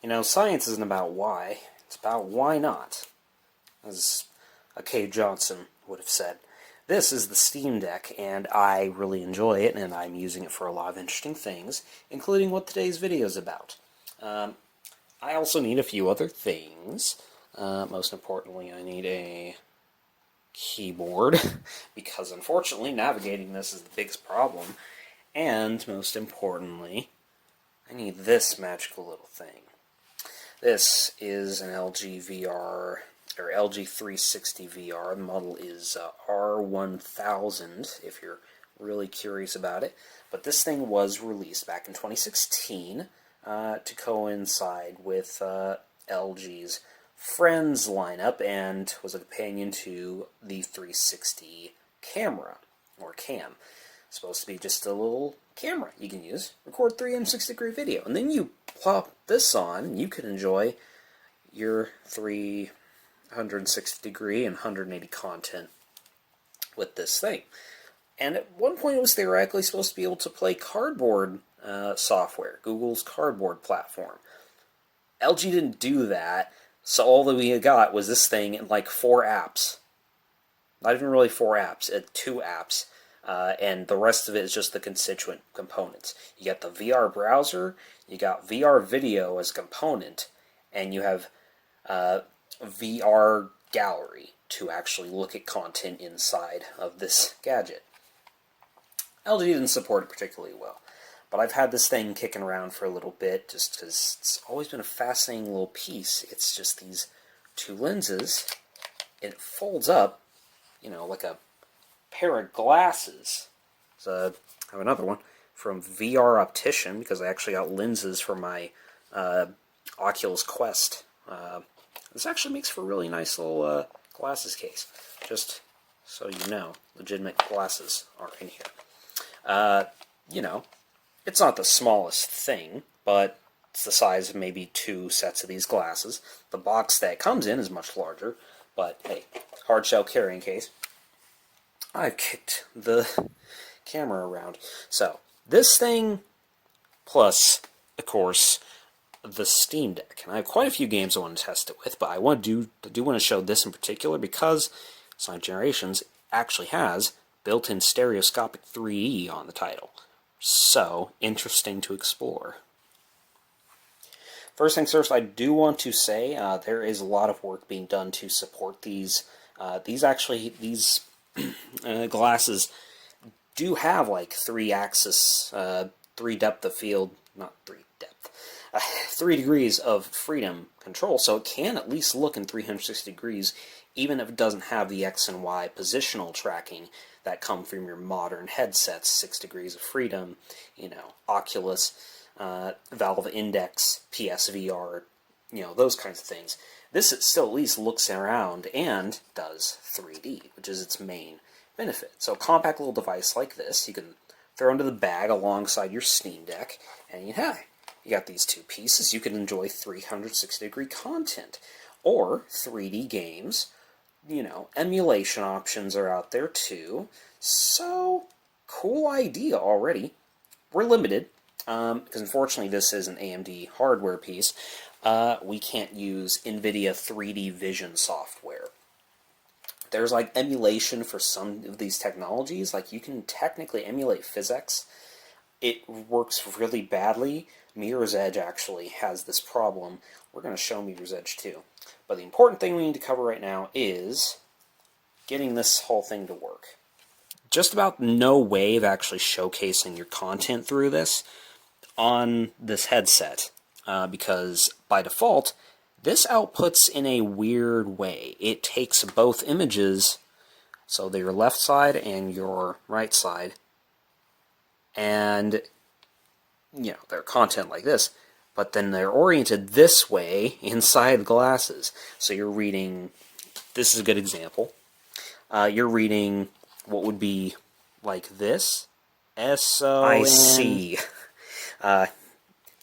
You know, science isn't about why, it's about why not, as a K. Johnson would have said. This is the Steam Deck, and I really enjoy it, and I'm using it for a lot of interesting things, including what today's video is about. I also need a few other things. Most importantly, I need a keyboard, because unfortunately navigating this is the biggest problem. And most importantly, I need this magical little thing. This is an LG VR, or LG 360 VR. The model is R1000, if you're really curious about it. But this thing was released back in 2016 to coincide with LG's Friends lineup, and was a companion to the 360 camera, or cam. It's supposed to be just a little camera you can use, record 360-degree video, and then you plop this on, you can enjoy your 360-degree and 180 content with this thing. And at one point it was theoretically supposed to be able to play Cardboard software, Google's Cardboard platform. LG didn't do that, so all that we got was this thing in like 4 apps. Not even really 4 apps, 2 apps. And the rest of it is just the constituent components. You got the VR browser, you got VR video as a component, and you have VR gallery to actually look at content inside of this gadget. LG didn't support it particularly well, but I've had this thing kicking around for a little bit just because it's always been a fascinating little piece. It's just these 2 lenses, and it folds up, you know, like a pair of glasses. So I have another one from VR Optician, because I actually got lenses for my Oculus Quest. This actually makes for a really nice little glasses case. Just so you know, legitimate glasses are in here. You know, it's not the smallest thing, but it's the size of maybe 2 sets of these glasses. The box that it comes in is much larger, but hey, hard shell carrying case. I've kicked the camera around. So, this thing, plus, of course, the Steam Deck. And I have quite a few games I want to test it with, but I do want to show this in particular because Sonic Generations actually has built-in stereoscopic 3D on the title. So, interesting to explore. First things first, I do want to say there is a lot of work being done to support these. These glasses do have like 3-axis, 3 depth of field, not 3 depth, 3 degrees of freedom control, so it can at least look in 360 degrees, even if it doesn't have the X and Y positional tracking that come from your modern headsets, 6 degrees of freedom, you know, Oculus, Valve Index, PSVR, you know, those kinds of things. This it still at least looks around and does 3D, which is its main benefit. So a compact little device like this, you can throw into the bag alongside your Steam Deck, and you got these 2 pieces. You can enjoy 360-degree content, or 3D games. You know, emulation options are out there too. So, cool idea already. We're limited, because unfortunately this is an AMD hardware piece. We can't use NVIDIA 3D Vision software. There's like emulation for some of these technologies, like you can technically emulate physics. It works really badly. Mirror's Edge actually has this problem. We're going to show Mirror's Edge too. But the important thing we need to cover right now is getting this whole thing to work. Just about no way of actually showcasing your content through this on this headset. Because by default, this outputs in a weird way. It takes both images, so your left side and your right side, and, you know, their content like this, but then they're oriented this way inside glasses. So you're reading, this is a good example, you're reading what would be like this, S-O-N. I see.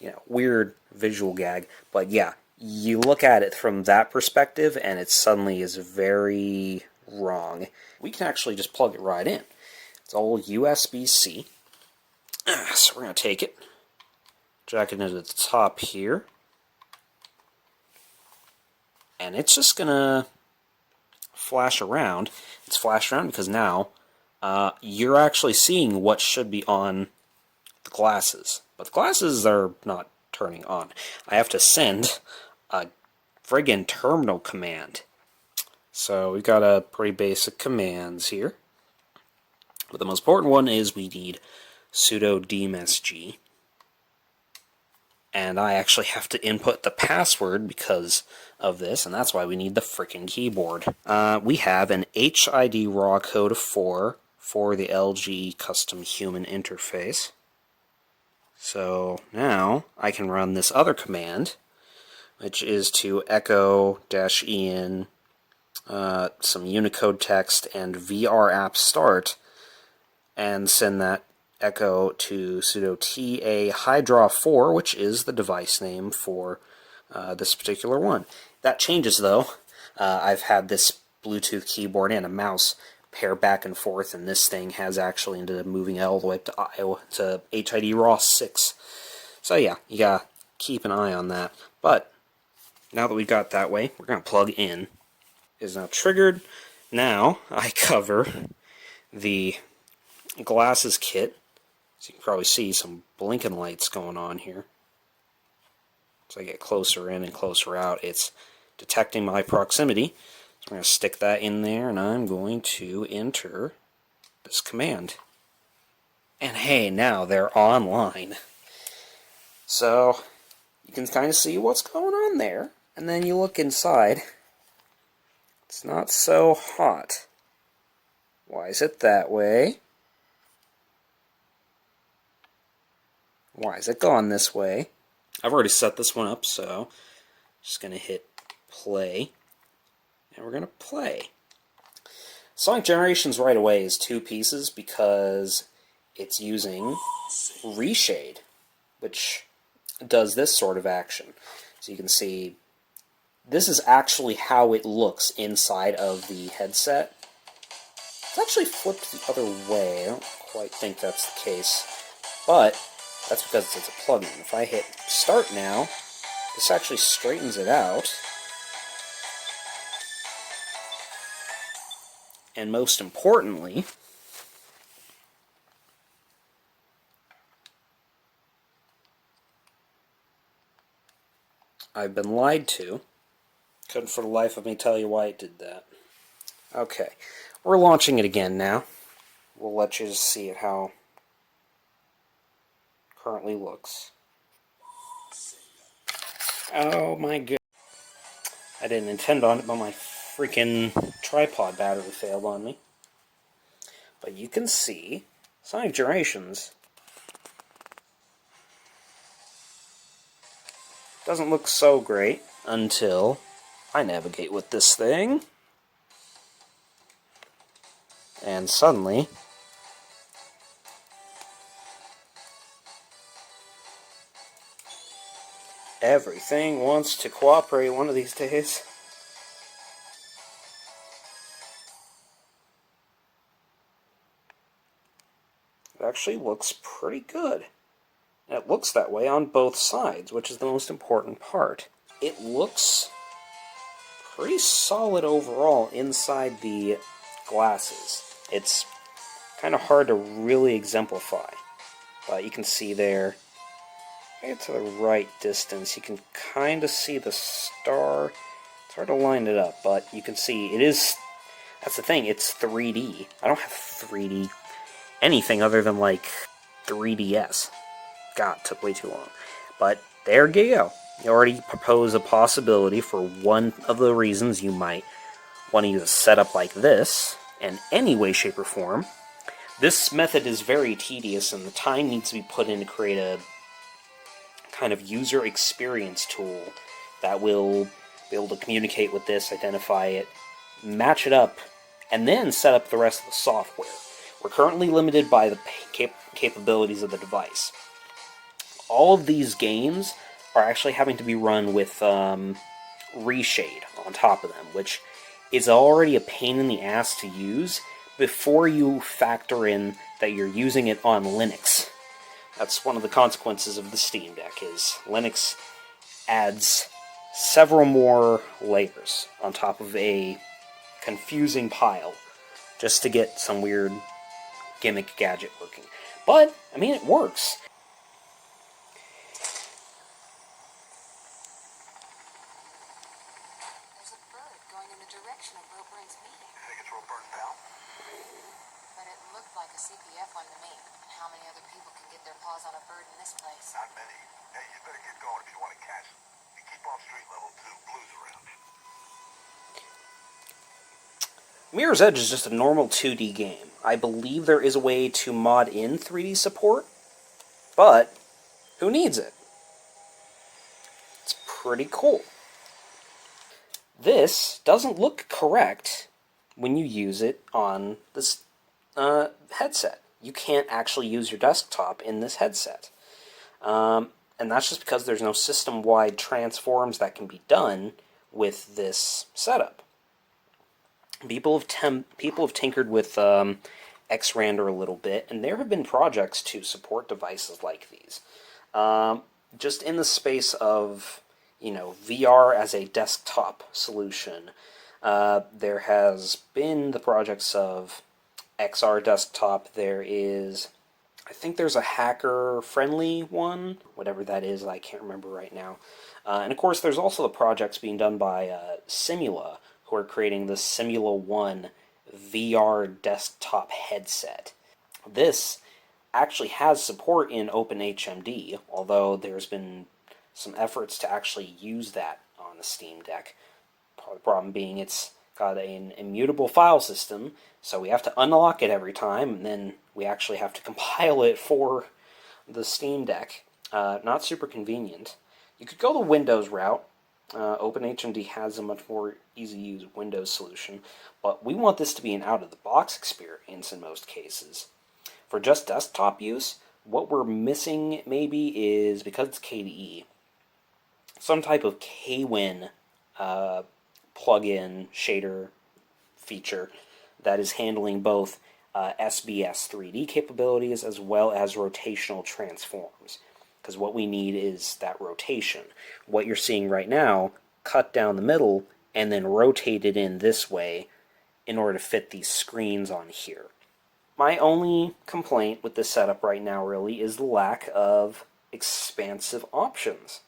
You know, weird visual gag, but yeah, you look at it from that perspective and it suddenly is very wrong. We can actually just plug it right in. It's all USB-C. So we're going to take it, jack it into the top here, and it's just gonna flash around. It's flashed around because now you're actually seeing what should be on the glasses, but the glasses are not turning on. I have to send a friggin' terminal command. So we've got a pretty basic commands here, but the most important one is we need sudo dmsg, and I actually have to input the password because of this, and that's why we need the frickin' keyboard. We have an HID raw code of 4 for the LG custom human interface. So now I can run this other command, which is to echo-en some Unicode text and VR app start, and send that echo to sudo ta hydra4, which is the device name for this particular one. That changes though. I've had this Bluetooth keyboard and a mouse pair back and forth, and this thing has actually ended up moving all the way up to HID RAW 6. So yeah, you gotta keep an eye on that. But now that we've got that way, we're gonna plug in. It is now triggered. Now I cover the glasses kit, so you can probably see some blinking lights going on here. As I get closer in and closer out, it's detecting my proximity. So I'm going to stick that in there, and I'm going to enter this command. And hey, now they're online. So you can kind of see what's going on there. And then you look inside. It's not so hot. Why is it that way? Why is it gone this way? I've already set this one up, so I'm just going to hit play. And we're going to play. Sonic Generations right away is 2 pieces because it's using Reshade, which does this sort of action. So you can see this is actually how it looks inside of the headset. It's actually flipped the other way. I don't quite think that's the case, but that's because it's a plugin. If I hit start now, this actually straightens it out. And most importantly, I've been lied to. Couldn't for the life of me tell you why it did that. Okay, we're launching it again now. We'll let you see it how it currently looks. Oh my god. I didn't intend on it, but my freaking tripod battery failed on me. But you can see Sonic Generations doesn't look so great until I navigate with this thing. And suddenly everything wants to cooperate one of these days. It actually looks pretty good. And it looks that way on both sides, which is the most important part. It looks pretty solid overall inside the glasses. It's kind of hard to really exemplify, but you can see there, get to the right distance, you can kind of see the star. It's hard to line it up, but you can see it is, that's the thing, it's 3D. I don't have 3D anything other than like 3DS. God, took way too long. But there you go. You already propose a possibility for one of the reasons you might want to use a setup like this in any way, shape, or form. This method is very tedious, and the time needs to be put in to create a kind of user experience tool that will be able to communicate with this, identify it, match it up, and then set up the rest of the software. We're currently limited by the capabilities of the device. All of these games are actually having to be run with Reshade on top of them, which is already a pain in the ass to use before you factor in that you're using it on Linux. That's one of the consequences of the Steam Deck, is Linux adds several more layers on top of a confusing pile just to get some weird gimmick gadget working. But, I mean, it works. There's a bird going in the direction of Roburn's meeting. You think it's Roburn, pal? But it looked like a CPF one to me. And how many other people can get their paws on a bird in this place? Not many. Hey, you better get going if you want to catch him. You keep on street level 2. Blue's around. Mirror's Edge is just a normal 2D game. I believe there is a way to mod in 3D support, but who needs it? It's pretty cool. This doesn't look correct when you use it on this headset. You can't actually use your desktop in this headset. And that's just because there's no system-wide transforms that can be done with this setup. People have tinkered with Xrandr a little bit, and there have been projects to support devices like these. Just in the space of, VR as a desktop solution, there has been the projects of XR desktop. There is, I think there's a hacker-friendly one, whatever that is, I can't remember right now. And of course, there's also the projects being done by Simula, who are creating the Simula 1 VR desktop headset. This actually has support in OpenHMD, although there's been some efforts to actually use that on the Steam Deck. Part of the problem being it's got an immutable file system, so we have to unlock it every time, and then we actually have to compile it for the Steam Deck. Not super convenient. You could go the Windows route. OpenHMD has a much more easy-to-use Windows solution, but we want this to be an out-of-the-box experience in most cases. For just desktop use, what we're missing maybe is, because it's KDE, some type of KWin plugin shader feature that is handling both SBS 3D capabilities as well as rotational transforms. Because what we need is that rotation. What you're seeing right now, cut down the middle and then rotated in this way in order to fit these screens on here. My only complaint with this setup right now really is the lack of expansive options.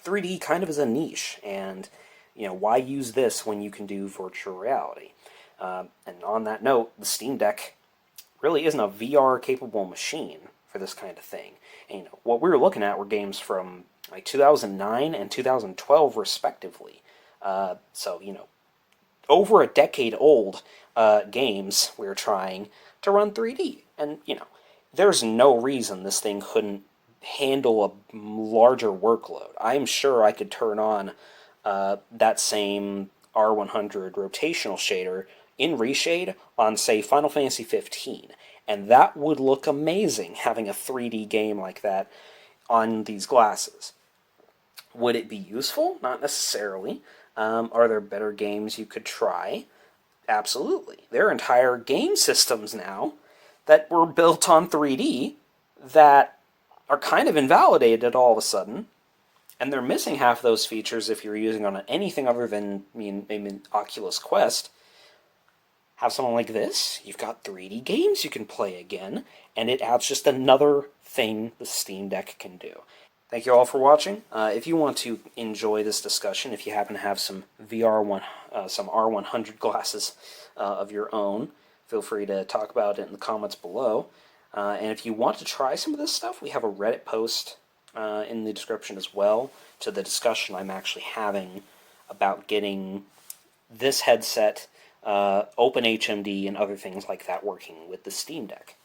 3D kind of is a niche, and why use this when you can do virtual reality? And on that note, the Steam Deck really isn't a VR-capable machine for this kind of thing. And, what we were looking at were games from like 2009 and 2012 respectively. So, over a decade old games we were trying to run 3D. And, there's no reason this thing couldn't handle a larger workload. I'm sure I could turn on that same R100 rotational shader in Reshade on, say, Final Fantasy 15. And that would look amazing, having a 3D game like that on these glasses. Would it be useful? Not necessarily. Are there better games you could try? Absolutely. There are entire game systems now that were built on 3D that are kind of invalidated all of a sudden, and they're missing half those features if you're using on anything other than maybe Oculus Quest. Have something like this, you've got 3D games you can play again, and it adds just another thing the Steam Deck can do. Thank you all for watching. If you want to enjoy this discussion, if you happen to have some some R100 glasses of your own, feel free to talk about it in the comments below. And if you want to try some of this stuff, we have a Reddit post in the description as well to the discussion I'm actually having about getting this headset, OpenHMD, and other things like that working with the Steam Deck.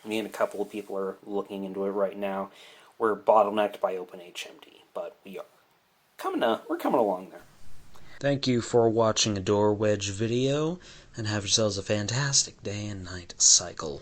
Me and a couple of people are looking into it right now. We're bottlenecked by OpenHMD, but we're coming along there. Thank you for watching a Door Wedge video, and have yourselves a fantastic day and night cycle.